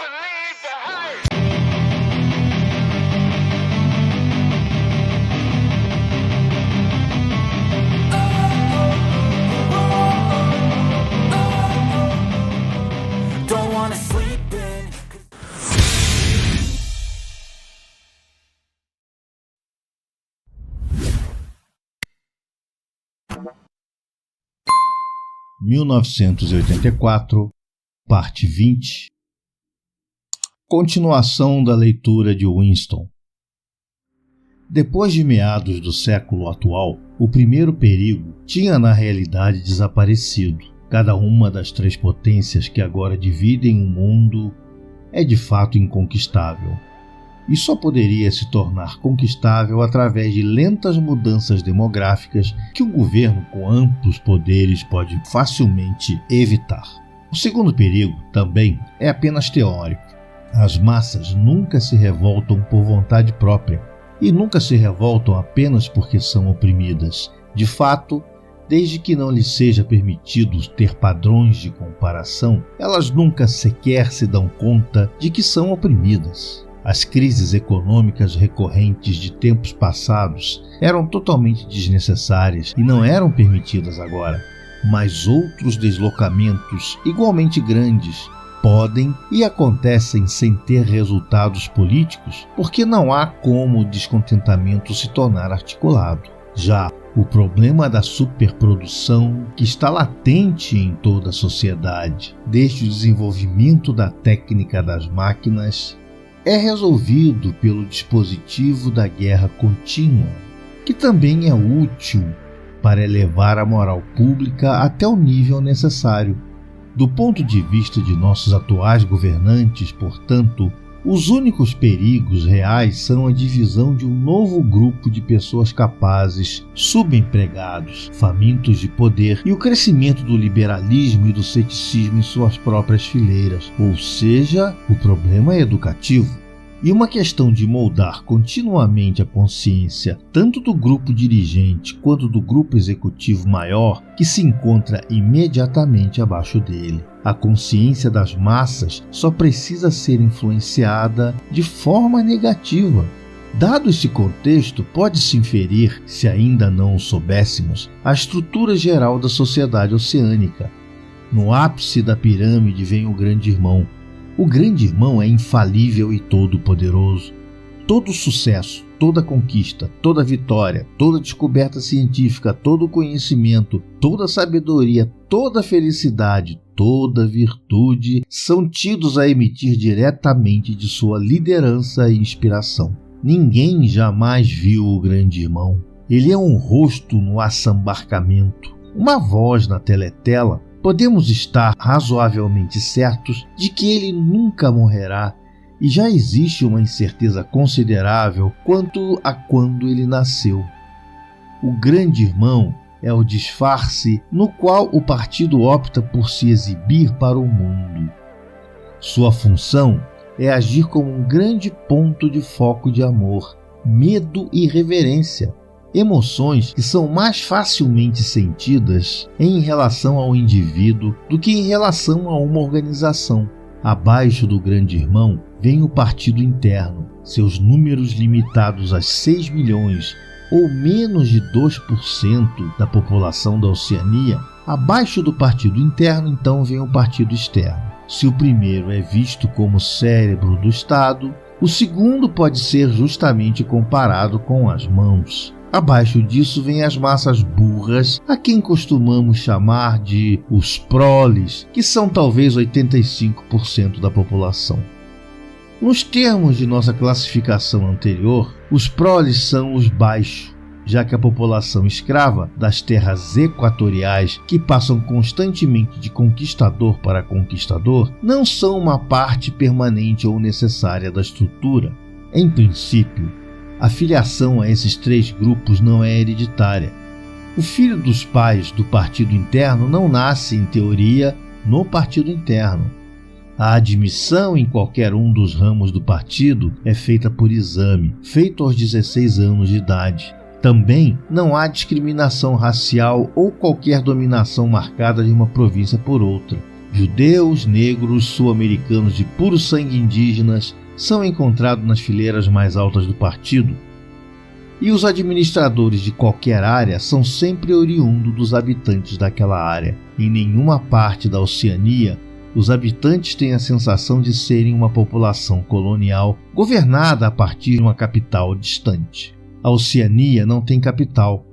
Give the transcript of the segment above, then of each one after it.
believe the hype. Don't wanna sleep in. 1984, parte 20. Continuação da leitura de Winston. Depois de meados do século atual, o primeiro perigo tinha na realidade desaparecido. Cada uma das três potências que agora dividem o mundo é de fato inconquistável. E só poderia se tornar conquistável através de lentas mudanças demográficas que um governo com amplos poderes pode facilmente evitar. O segundo perigo, também, é apenas teórico. As massas nunca se revoltam por vontade própria e nunca se revoltam apenas porque são oprimidas. De fato, desde que não lhes seja permitido ter padrões de comparação, elas nunca sequer se dão conta de que são oprimidas. As crises econômicas recorrentes de tempos passados eram totalmente desnecessárias e não eram permitidas agora. Mas outros deslocamentos igualmente grandes podem e acontecem sem ter resultados políticos, porque não há como o descontentamento se tornar articulado. Já o problema da superprodução, que está latente em toda a sociedade, desde o desenvolvimento da técnica das máquinas, é resolvido pelo dispositivo da guerra contínua, que também é útil para elevar a moral pública até o nível necessário. Do ponto de vista de nossos atuais governantes, portanto, os únicos perigos reais são a divisão de um novo grupo de pessoas capazes, subempregados, famintos de poder e o crescimento do liberalismo e do ceticismo em suas próprias fileiras, ou seja, o problema é educativo. E uma questão de moldar continuamente a consciência tanto do grupo dirigente quanto do grupo executivo maior que se encontra imediatamente abaixo dele. A consciência das massas só precisa ser influenciada de forma negativa. Dado esse contexto, pode-se inferir, se ainda não o soubéssemos, a estrutura geral da sociedade oceânica. No ápice da pirâmide vem o Grande Irmão. O Grande Irmão é infalível e todo-poderoso. Todo sucesso, toda conquista, toda vitória, toda descoberta científica, todo conhecimento, toda sabedoria, toda felicidade, toda virtude são tidos a emitir diretamente de sua liderança e inspiração. Ninguém jamais viu o Grande Irmão. Ele é um rosto no assambarcamento, uma voz na teletela. Podemos estar razoavelmente certos de que ele nunca morrerá e já existe uma incerteza considerável quanto a quando ele nasceu. O Grande Irmão é o disfarce no qual o partido opta por se exibir para o mundo. Sua função é agir como um grande ponto de foco de amor, medo e reverência. Emoções que são mais facilmente sentidas em relação ao indivíduo do que em relação a uma organização. Abaixo do Grande Irmão vem o partido interno, seus números limitados a 6 milhões ou menos de 2% da população da Oceania. Abaixo do partido interno, então, vem o partido externo. Se o primeiro é visto como cérebro do Estado, o segundo pode ser justamente comparado com as mãos. Abaixo disso vêm as massas burras, a quem costumamos chamar de os proles, que são talvez 85% da população. Nos termos de nossa classificação anterior, os proles são os baixos, já que a população escrava das terras equatoriais, que passam constantemente de conquistador para conquistador, não são uma parte permanente ou necessária da estrutura. Em princípio, a filiação a esses três grupos não é hereditária. O filho dos pais do partido interno não nasce, em teoria, no partido interno. A admissão em qualquer um dos ramos do partido é feita por exame, feito aos 16 anos de idade. Também não há discriminação racial ou qualquer dominação marcada de uma província por outra. Judeus, negros, sul-americanos de puro sangue indígenas são encontrados nas fileiras mais altas do partido. E os administradores de qualquer área são sempre oriundos dos habitantes daquela área. Em nenhuma parte da Oceania, os habitantes têm a sensação de serem uma população colonial governada a partir de uma capital distante. A Oceania não tem capital,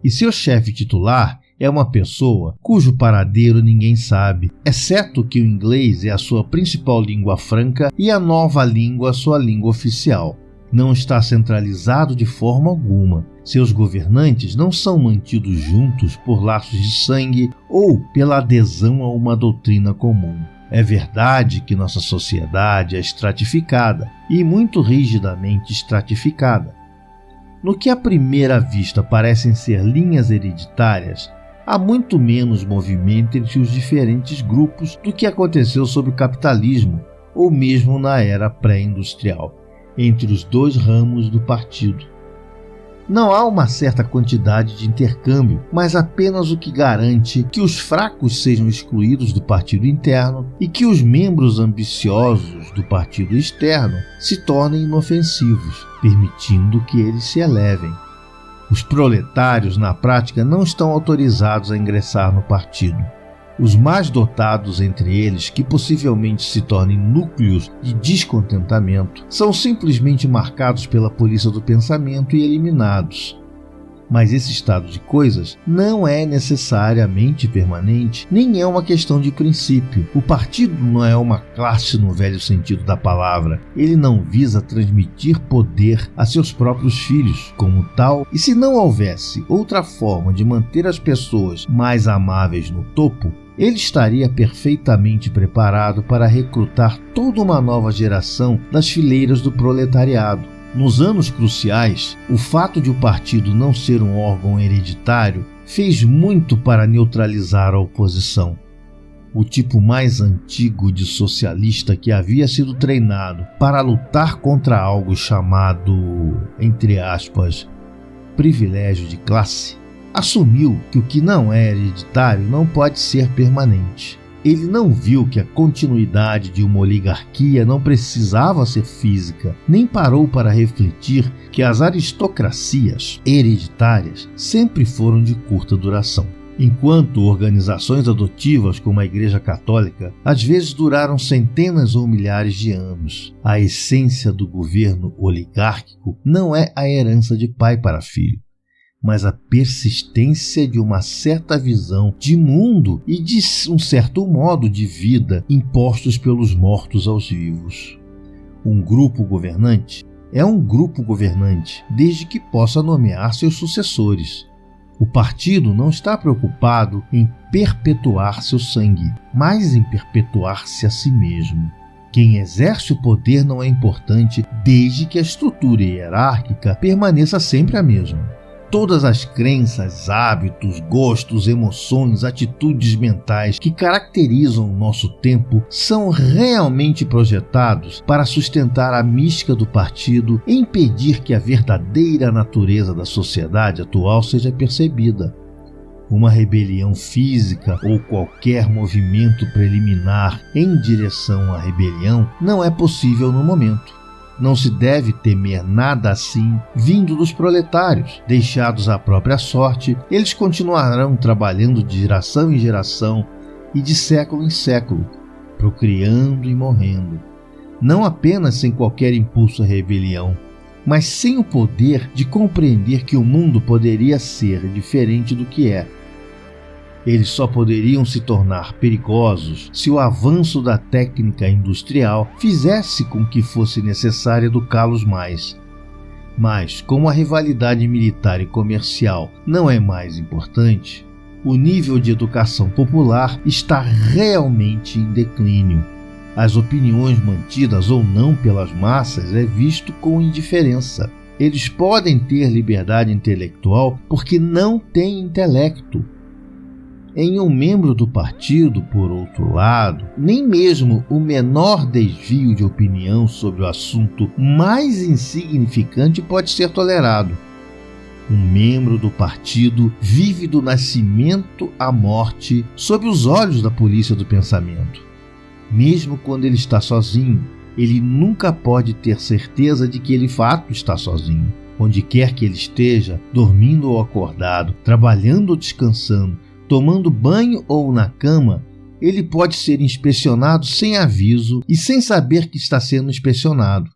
e seu chefe titular é uma pessoa cujo paradeiro ninguém sabe, exceto que o inglês é a sua principal língua franca e a nova língua a sua língua oficial. Não está centralizado de forma alguma. Seus governantes não são mantidos juntos por laços de sangue ou pela adesão a uma doutrina comum. É verdade que nossa sociedade é estratificada e muito rigidamente estratificada. No que à primeira vista parecem ser linhas hereditárias, há muito menos movimento entre os diferentes grupos do que aconteceu sob o capitalismo ou mesmo na era pré-industrial, entre os dois ramos do partido. Não há uma certa quantidade de intercâmbio, mas apenas o que garante que os fracos sejam excluídos do partido interno e que os membros ambiciosos do partido externo se tornem inofensivos, permitindo que eles se elevem. Os proletários, na prática, não estão autorizados a ingressar no partido. Os mais dotados entre eles, que possivelmente se tornem núcleos de descontentamento, são simplesmente marcados pela polícia do pensamento e eliminados. Mas esse estado de coisas não é necessariamente permanente, nem é uma questão de princípio. O partido não é uma classe no velho sentido da palavra. Ele não visa transmitir poder a seus próprios filhos como tal, e se não houvesse outra forma de manter as pessoas mais amáveis no topo, ele estaria perfeitamente preparado para recrutar toda uma nova geração das fileiras do proletariado. Nos anos cruciais, o fato de o partido não ser um órgão hereditário fez muito para neutralizar a oposição. O tipo mais antigo de socialista que havia sido treinado para lutar contra algo chamado, entre aspas, privilégio de classe, assumiu que o que não é hereditário não pode ser permanente. Ele não viu que a continuidade de uma oligarquia não precisava ser física, nem parou para refletir que as aristocracias hereditárias sempre foram de curta duração. Enquanto organizações adotivas como a Igreja Católica às vezes duraram centenas ou milhares de anos, a essência do governo oligárquico não é a herança de pai para filho, mas a persistência de uma certa visão de mundo e de um certo modo de vida impostos pelos mortos aos vivos. Um grupo governante é um grupo governante desde que possa nomear seus sucessores. O partido não está preocupado em perpetuar seu sangue, mas em perpetuar-se a si mesmo. Quem exerce o poder não é importante desde que a estrutura hierárquica permaneça sempre a mesma. Todas as crenças, hábitos, gostos, emoções, atitudes mentais que caracterizam o nosso tempo são realmente projetados para sustentar a mística do partido e impedir que a verdadeira natureza da sociedade atual seja percebida. Uma rebelião física ou qualquer movimento preliminar em direção à rebelião não é possível no momento. Não se deve temer nada assim vindo dos proletários. Deixados à própria sorte, eles continuarão trabalhando de geração em geração e de século em século, procriando e morrendo. Não apenas sem qualquer impulso à rebelião, mas sem o poder de compreender que o mundo poderia ser diferente do que é. Eles só poderiam se tornar perigosos se o avanço da técnica industrial fizesse com que fosse necessário educá-los mais. Mas, como a rivalidade militar e comercial não é mais importante, o nível de educação popular está realmente em declínio. As opiniões mantidas ou não pelas massas é visto com indiferença. Eles podem ter liberdade intelectual porque não têm intelecto. Em um membro do partido, por outro lado, nem mesmo o menor desvio de opinião sobre o assunto mais insignificante pode ser tolerado. Um membro do partido vive do nascimento à morte sob os olhos da polícia do pensamento. Mesmo quando ele está sozinho, ele nunca pode ter certeza de que ele de fato está sozinho. Onde quer que ele esteja, dormindo ou acordado, trabalhando ou descansando, tomando banho ou na cama, ele pode ser inspecionado sem aviso e sem saber que está sendo inspecionado.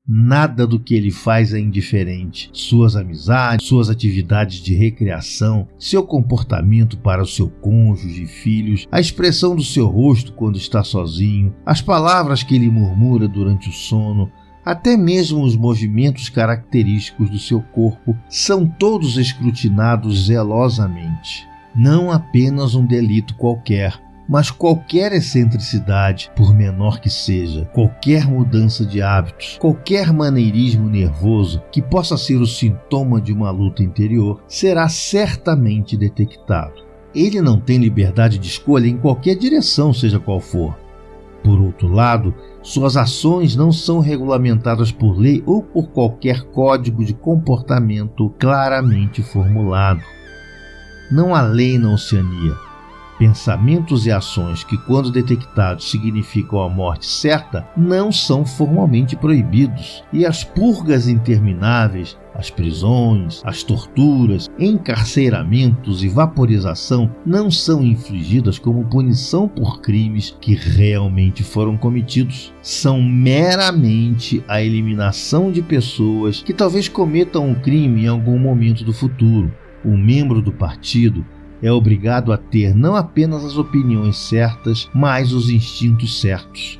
Nada do que ele faz é indiferente. Suas amizades, suas atividades de recreação, seu comportamento para o seu cônjuge e filhos, a expressão do seu rosto quando está sozinho, as palavras que ele murmura durante o sono, até mesmo os movimentos característicos do seu corpo são todos escrutinados zelosamente. Não apenas um delito qualquer, mas qualquer excentricidade, por menor que seja, qualquer mudança de hábitos, qualquer maneirismo nervoso que possa ser o sintoma de uma luta interior, será certamente detectado. Ele não tem liberdade de escolha em qualquer direção, seja qual for. Por outro lado, suas ações não são regulamentadas por lei ou por qualquer código de comportamento claramente formulado. Não há lei na Oceania. Pensamentos e ações que, quando detectados, significam a morte certa, não são formalmente proibidos, e as purgas intermináveis, as prisões, as torturas, encarceramentos e vaporização não são infligidas como punição por crimes que realmente foram cometidos. São meramente a eliminação de pessoas que talvez cometam um crime em algum momento do futuro. Um membro do partido é obrigado a ter não apenas as opiniões certas, mas os instintos certos.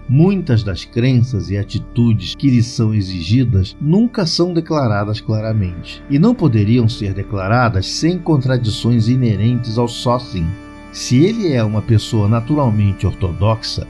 Muitas das crenças e atitudes que lhe são exigidas nunca são declaradas claramente, e não poderiam ser declaradas sem contradições inerentes ao sócio. Se ele é uma pessoa naturalmente ortodoxa,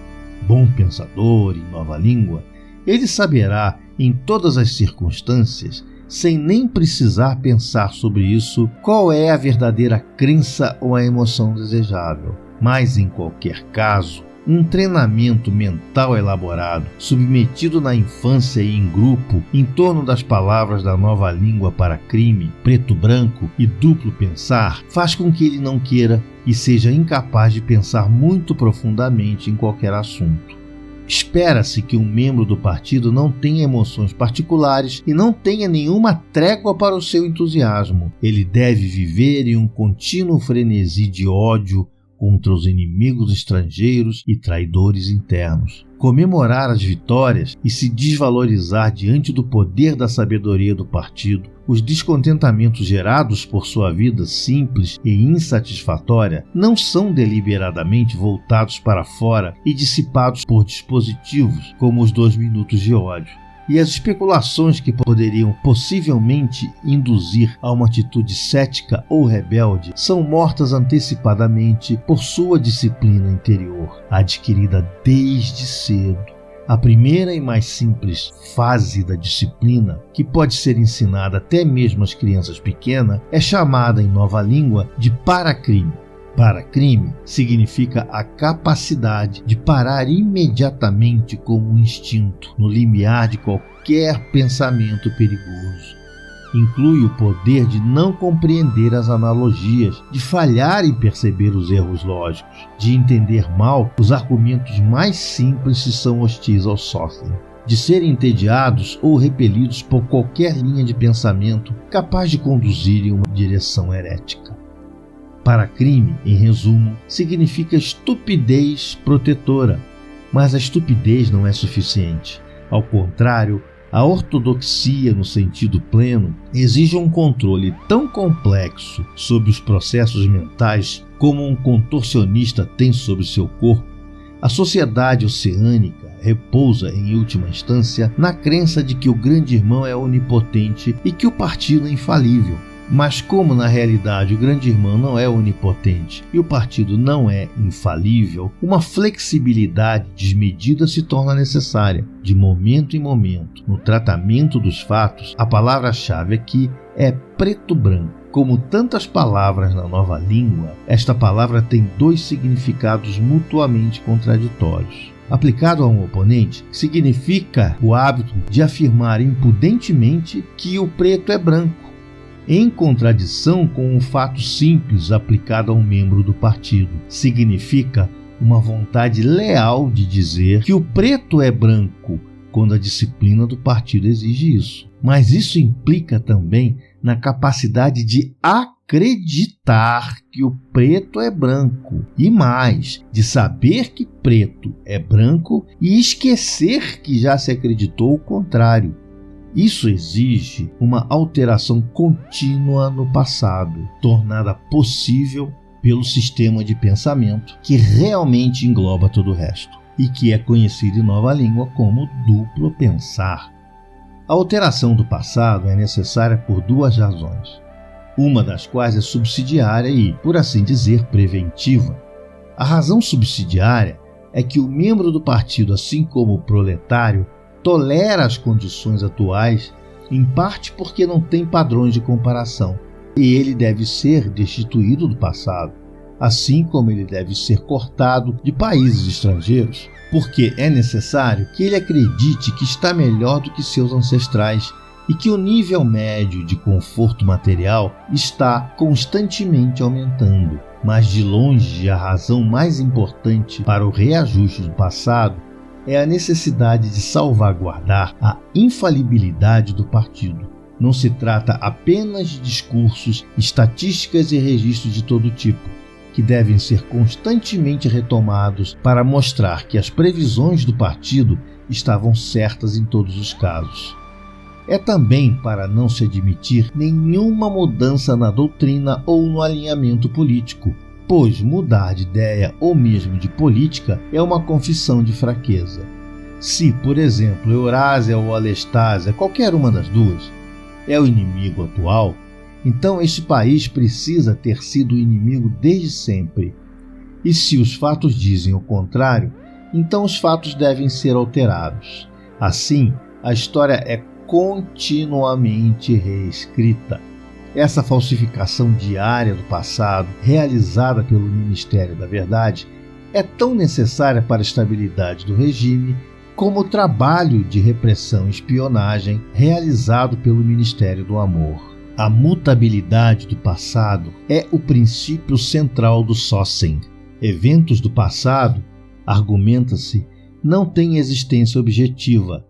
bom pensador e nova língua, ele saberá, em todas as circunstâncias, sem nem precisar pensar sobre isso, qual é a verdadeira crença ou a emoção desejável. Mas, em qualquer caso, um treinamento mental elaborado, submetido na infância e em grupo, em torno das palavras da nova língua para crime, preto-branco e duplo pensar, faz com que ele não queira e seja incapaz de pensar muito profundamente em qualquer assunto. Espera-se que um membro do partido não tenha emoções particulares e não tenha nenhuma trégua para o seu entusiasmo. Ele deve viver em um contínuo frenesi de ódio contra os inimigos estrangeiros e traidores internos. Comemorar as vitórias e se desvalorizar diante do poder da sabedoria do partido, os descontentamentos gerados por sua vida simples e insatisfatória não são deliberadamente voltados para fora e dissipados por dispositivos como os 2 minutos de ódio. E as especulações que poderiam possivelmente induzir a uma atitude cética ou rebelde são mortas antecipadamente por sua disciplina interior, adquirida desde cedo. A primeira e mais simples fase da disciplina, que pode ser ensinada até mesmo às crianças pequenas, é chamada em nova língua de paracrime. Paracrime significa a capacidade de parar imediatamente como um instinto, no limiar de qualquer pensamento perigoso. Inclui o poder de não compreender as analogias, de falhar em perceber os erros lógicos, de entender mal os argumentos mais simples se são hostis ao sócio, de serem entediados ou repelidos por qualquer linha de pensamento capaz de conduzir em uma direção herética. Paracrime, em resumo, significa estupidez protetora, mas a estupidez não é suficiente. Ao contrário, a ortodoxia, no sentido pleno, exige um controle tão complexo sobre os processos mentais como um contorcionista tem sobre seu corpo. A sociedade oceânica repousa, em última instância, na crença de que o grande irmão é onipotente e que o partido é infalível. Mas como na realidade o grande irmão não é onipotente e o partido não é infalível, uma flexibilidade desmedida se torna necessária. De momento em momento, no tratamento dos fatos, a palavra-chave aqui é preto-branco. Como tantas palavras na nova língua, esta palavra tem 2 significados mutuamente contraditórios. Aplicado a um oponente, significa o hábito de afirmar impudentemente que o preto é branco. em contradição com um fato simples aplicado a um membro do partido. Significa uma vontade leal de dizer que o preto é branco, quando a disciplina do partido exige isso. Mas isso implica também na capacidade de acreditar que o preto é branco, e mais, de saber que preto é branco e esquecer que já se acreditou o contrário. Isso exige uma alteração contínua no passado, tornada possível pelo sistema de pensamento que realmente engloba todo o resto, e que é conhecido em nova língua como duplo pensar. A alteração do passado é necessária por duas razões, uma das quais é subsidiária e, por assim dizer, preventiva. A razão subsidiária é que o membro do partido, assim como o proletário, tolera as condições atuais, em parte porque não tem padrões de comparação, e ele deve ser destituído do passado, assim como ele deve ser cortado de países estrangeiros, porque é necessário que ele acredite que está melhor do que seus ancestrais e que o nível médio de conforto material está constantemente aumentando. Mas de longe a razão mais importante para o reajuste do passado é a necessidade de salvaguardar a infalibilidade do partido. Não se trata apenas de discursos, estatísticas e registros de todo tipo, que devem ser constantemente retomados para mostrar que as previsões do partido estavam certas em todos os casos. É também para não se admitir nenhuma mudança na doutrina ou no alinhamento político, pois mudar de ideia ou mesmo de política é uma confissão de fraqueza. Se, por exemplo, Eurásia ou Alestásia, qualquer uma das duas, é o inimigo atual, então este país precisa ter sido o inimigo desde sempre. E se os fatos dizem o contrário, então os fatos devem ser alterados. Assim, a história é continuamente reescrita. Essa falsificação diária do passado, realizada pelo Ministério da Verdade, é tão necessária para a estabilidade do regime como o trabalho de repressão e espionagem realizado pelo Ministério do Amor. A mutabilidade do passado é o princípio central do Sossen. Eventos do passado, argumenta-se, não têm existência objetiva,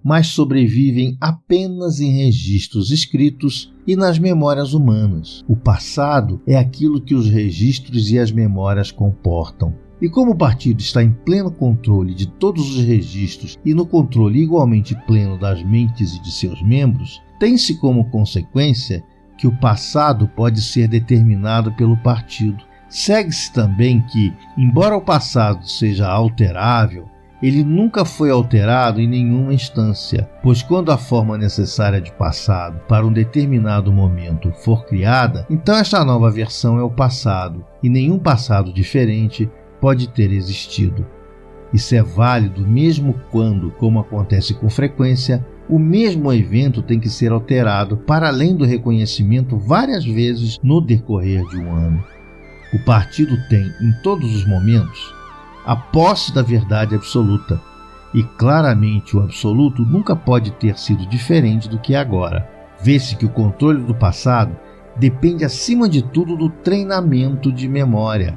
mas sobrevivem apenas em registros escritos e nas memórias humanas. O passado é aquilo que os registros e as memórias comportam. E como o partido está em pleno controle de todos os registros e no controle igualmente pleno das mentes e de seus membros, tem-se como consequência que o passado pode ser determinado pelo partido. Segue-se também que, embora o passado seja alterável, ele nunca foi alterado em nenhuma instância, pois quando a forma necessária de passado para um determinado momento for criada, então esta nova versão é o passado, e nenhum passado diferente pode ter existido. Isso é válido mesmo quando, como acontece com frequência, o mesmo evento tem que ser alterado para além do reconhecimento várias vezes no decorrer de um ano. O partido tem, em todos os momentos, a posse da verdade absoluta, e claramente o absoluto nunca pode ter sido diferente do que é agora. Vê-se que o controle do passado depende acima de tudo do treinamento de memória,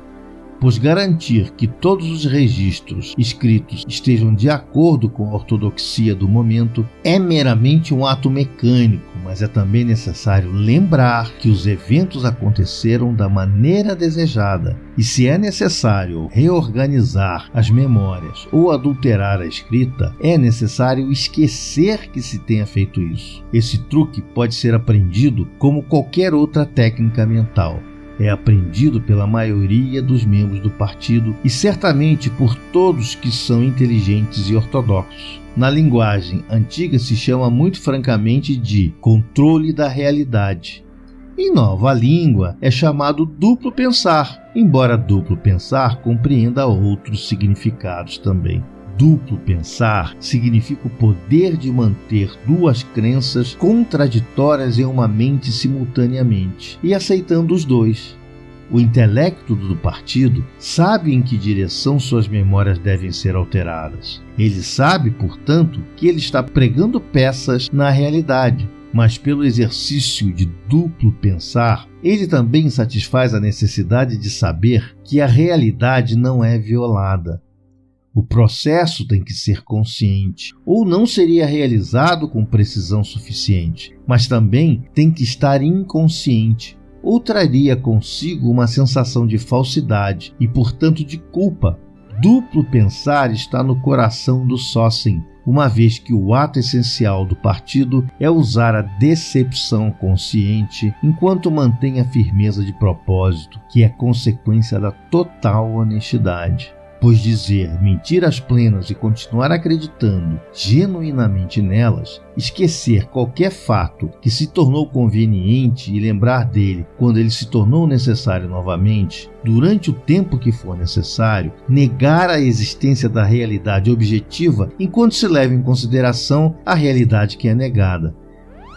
pois garantir que todos os registros escritos estejam de acordo com a ortodoxia do momento é meramente um ato mecânico, mas é também necessário lembrar que os eventos aconteceram da maneira desejada, e se é necessário reorganizar as memórias ou adulterar a escrita, é necessário esquecer que se tenha feito isso. Esse truque pode ser aprendido como qualquer outra técnica mental. É aprendido pela maioria dos membros do partido e certamente por todos que são inteligentes e ortodoxos. Na linguagem antiga se chama muito francamente de controle da realidade. Em nova língua é chamado duplo pensar, embora duplo pensar compreenda outros significados também. Duplo pensar significa o poder de manter duas crenças contraditórias em uma mente simultaneamente e aceitando os dois. O intelecto do partido sabe em que direção suas memórias devem ser alteradas. Ele sabe, portanto, que ele está pregando peças na realidade, mas pelo exercício de duplo pensar, ele também satisfaz a necessidade de saber que a realidade não é violada. O processo tem que ser consciente, ou não seria realizado com precisão suficiente, mas também tem que estar inconsciente, ou traria consigo uma sensação de falsidade e, portanto, de culpa. Duplo pensar está no coração do sócim, uma vez que o ato essencial do partido é usar a decepção consciente enquanto mantém a firmeza de propósito, que é consequência da total honestidade. Pois dizer mentiras plenas e continuar acreditando genuinamente nelas, esquecer qualquer fato que se tornou conveniente e lembrar dele quando ele se tornou necessário novamente, durante o tempo que for necessário, negar a existência da realidade objetiva enquanto se leva em consideração a realidade que é negada.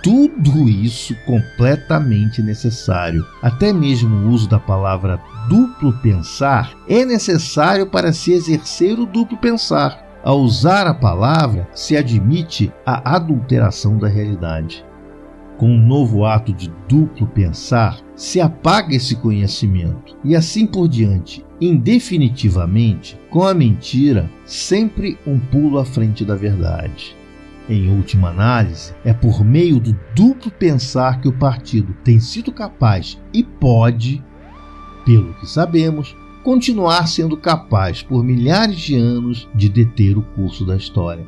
Tudo isso completamente necessário. Até mesmo o uso da palavra duplo pensar é necessário para se exercer o duplo pensar. Ao usar a palavra, se admite a adulteração da realidade. Com um novo ato de duplo pensar, se apaga esse conhecimento e assim por diante, indefinitivamente, com a mentira, sempre um pulo à frente da verdade. Em última análise, é por meio do duplo pensar que o partido tem sido capaz e pode, pelo que sabemos, continuar sendo capaz por milhares de anos de deter o curso da história.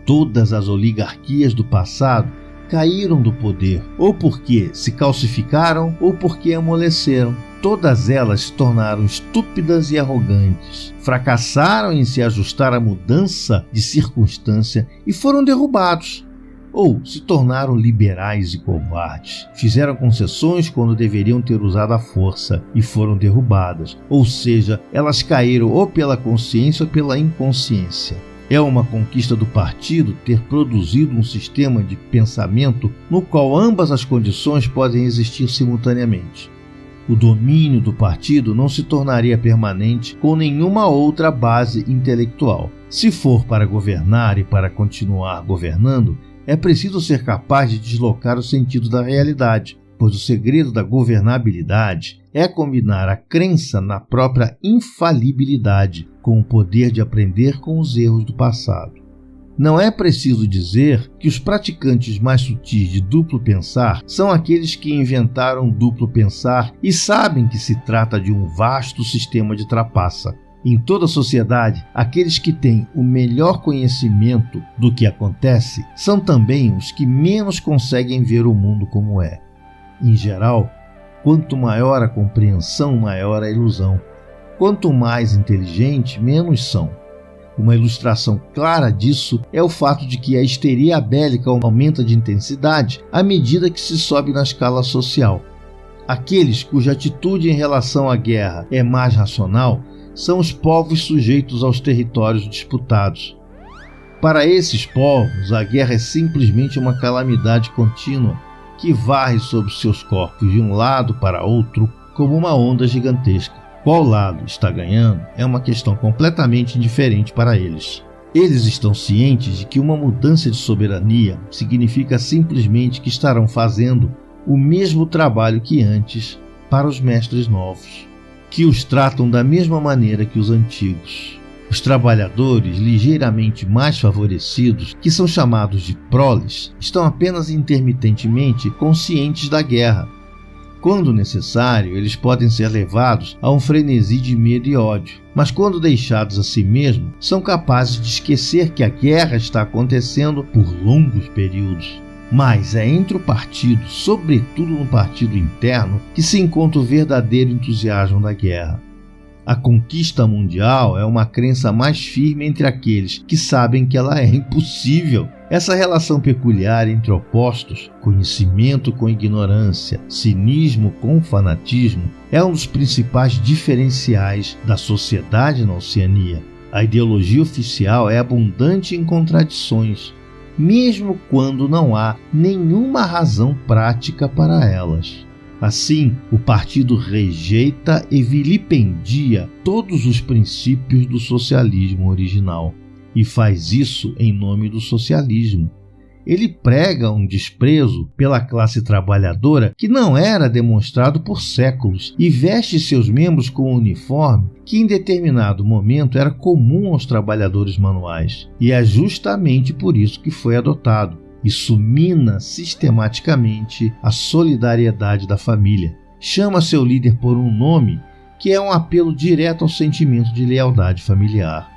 Todas as oligarquias do passado caíram do poder, ou porque se calcificaram ou porque amoleceram. Todas elas se tornaram estúpidas e arrogantes, fracassaram em se ajustar à mudança de circunstância e foram derrubados. Ou se tornaram liberais e covardes, fizeram concessões quando deveriam ter usado a força e foram derrubadas. Ou seja, elas caíram ou pela consciência ou pela inconsciência. É uma conquista do partido ter produzido um sistema de pensamento no qual ambas as condições podem existir simultaneamente. O domínio do partido não se tornaria permanente com nenhuma outra base intelectual. Se for para governar e para continuar governando, é preciso ser capaz de deslocar o sentido da realidade, pois o segredo da governabilidade é combinar a crença na própria infalibilidade com o poder de aprender com os erros do passado. Não é preciso dizer que os praticantes mais sutis de duplo pensar são aqueles que inventaram duplo pensar e sabem que se trata de um vasto sistema de trapaça. Em toda a sociedade, aqueles que têm o melhor conhecimento do que acontece são também os que menos conseguem ver o mundo como é. Em geral, quanto maior a compreensão, maior a ilusão. Quanto mais inteligente, menos são. Uma ilustração clara disso é o fato de que a histeria bélica aumenta de intensidade à medida que se sobe na escala social. Aqueles cuja atitude em relação à guerra é mais racional são os povos sujeitos aos territórios disputados. Para esses povos, a guerra é simplesmente uma calamidade contínua que varre sobre seus corpos de um lado para outro como uma onda gigantesca. Qual lado está ganhando é uma questão completamente indiferente para eles. Eles estão cientes de que uma mudança de soberania significa simplesmente que estarão fazendo o mesmo trabalho que antes para os mestres novos, que os tratam da mesma maneira que os antigos. Os trabalhadores ligeiramente mais favorecidos, que são chamados de proles, estão apenas intermitentemente conscientes da guerra. Quando necessário, eles podem ser levados a um frenesi de medo e ódio, mas quando deixados a si mesmos, são capazes de esquecer que a guerra está acontecendo por longos períodos. Mas é entre o partido, sobretudo no partido interno, que se encontra o verdadeiro entusiasmo da guerra. A conquista mundial é uma crença mais firme entre aqueles que sabem que ela é impossível. Essa relação peculiar entre opostos, conhecimento com ignorância, cinismo com fanatismo, é um dos principais diferenciais da sociedade na Oceania. A ideologia oficial é abundante em contradições, mesmo quando não há nenhuma razão prática para elas. Assim, o partido rejeita e vilipendia todos os princípios do socialismo original e faz isso em nome do socialismo. ele prega um desprezo pela classe trabalhadora que não era demonstrado por séculos e veste seus membros com um uniforme que em determinado momento era comum aos trabalhadores manuais. E é justamente por isso que foi adotado. Isso mina sistematicamente a solidariedade da família. Chama seu líder por um nome que é um apelo direto ao sentimento de lealdade familiar.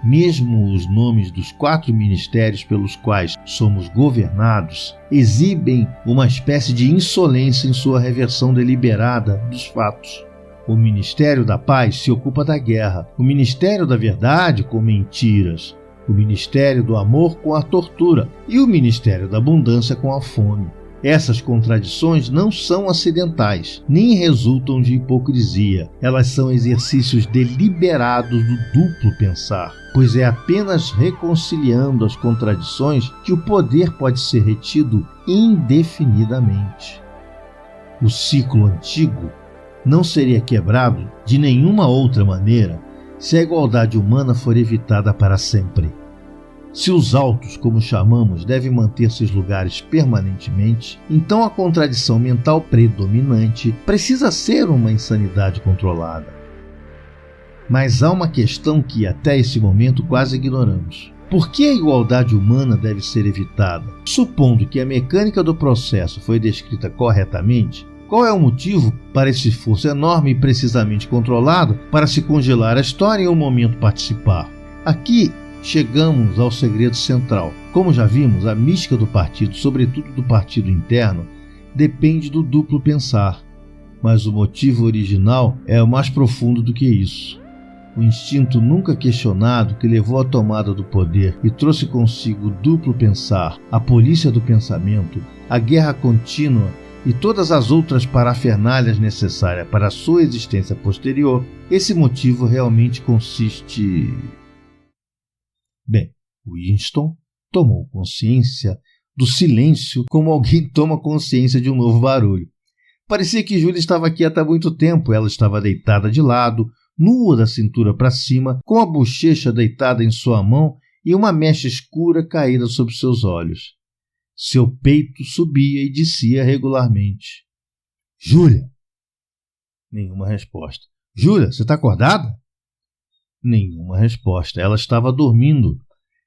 Mesmo os nomes dos 4 ministérios pelos quais somos governados exibem uma espécie de insolência em sua reversão deliberada dos fatos. O Ministério da Paz se ocupa da guerra, o Ministério da Verdade com mentiras, o Ministério do Amor com a tortura e o Ministério da Abundância com a fome. Essas contradições não são acidentais, nem resultam de hipocrisia. Elas são exercícios deliberados do duplo pensar, pois é apenas reconciliando as contradições que o poder pode ser retido indefinidamente. O ciclo antigo não seria quebrado de nenhuma outra maneira se a igualdade humana for evitada para sempre. Se os autos, como chamamos, devem manter seus lugares permanentemente, então a contradição mental predominante precisa ser uma insanidade controlada. Mas há uma questão que até esse momento quase ignoramos. Por que a igualdade humana deve ser evitada? Supondo que a mecânica do processo foi descrita corretamente, qual é o motivo para esse esforço enorme e precisamente controlado para se congelar a história e o momento participar? Aqui chegamos ao segredo central. Como já vimos, a mística do partido, sobretudo do partido interno, depende do duplo pensar. Mas o motivo original é mais profundo do que isso. O instinto nunca questionado que levou à tomada do poder e trouxe consigo o duplo pensar, a polícia do pensamento, a guerra contínua e todas as outras parafernálias necessárias para a sua existência posterior, esse motivo realmente consiste... Bem, Winston tomou consciência do silêncio como alguém toma consciência de um novo barulho. Parecia que Julia estava quieta há muito tempo. Ela estava deitada de lado, nua da cintura para cima, com a bochecha deitada em sua mão e uma mecha escura caída sobre seus olhos. Seu peito subia e descia regularmente. — Julia! Nenhuma resposta. — Julia, você está acordada? Nenhuma resposta. Ela estava dormindo.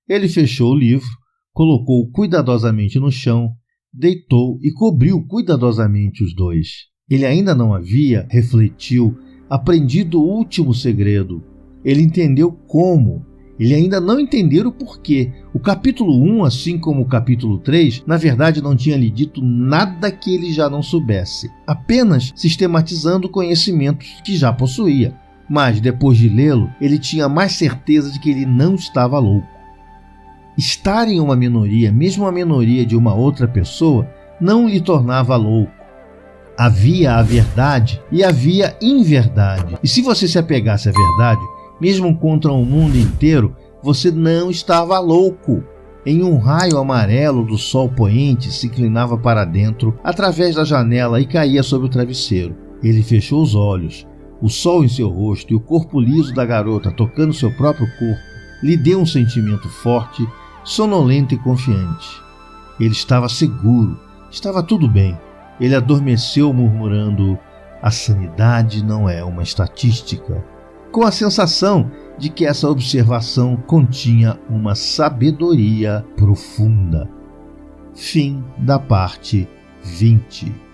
Ele fechou o livro, colocou-o cuidadosamente no chão, deitou e cobriu cuidadosamente os dois. Ele ainda não havia, refletiu, aprendido o último segredo. Ele entendeu como. Ele ainda não entendeu o porquê. O capítulo 1, assim como o capítulo 3, na verdade não tinha lhe dito nada que ele já não soubesse, apenas sistematizando conhecimentos que já possuía. Mas, depois de lê-lo, ele tinha mais certeza de que ele não estava louco. Estar em uma minoria, mesmo a minoria de uma outra pessoa, não lhe tornava louco. Havia a verdade e havia inverdade. E se você se apegasse à verdade, mesmo contra o mundo inteiro, você não estava louco. Em um raio amarelo do sol poente se inclinava para dentro, através da janela e caía sobre o travesseiro. Ele fechou os olhos. O sol em seu rosto e o corpo liso da garota tocando seu próprio corpo lhe deu um sentimento forte, sonolento e confiante. Ele estava seguro, estava tudo bem. Ele adormeceu murmurando: a sanidade não é uma estatística, com a sensação de que essa observação continha uma sabedoria profunda. Fim da parte 20.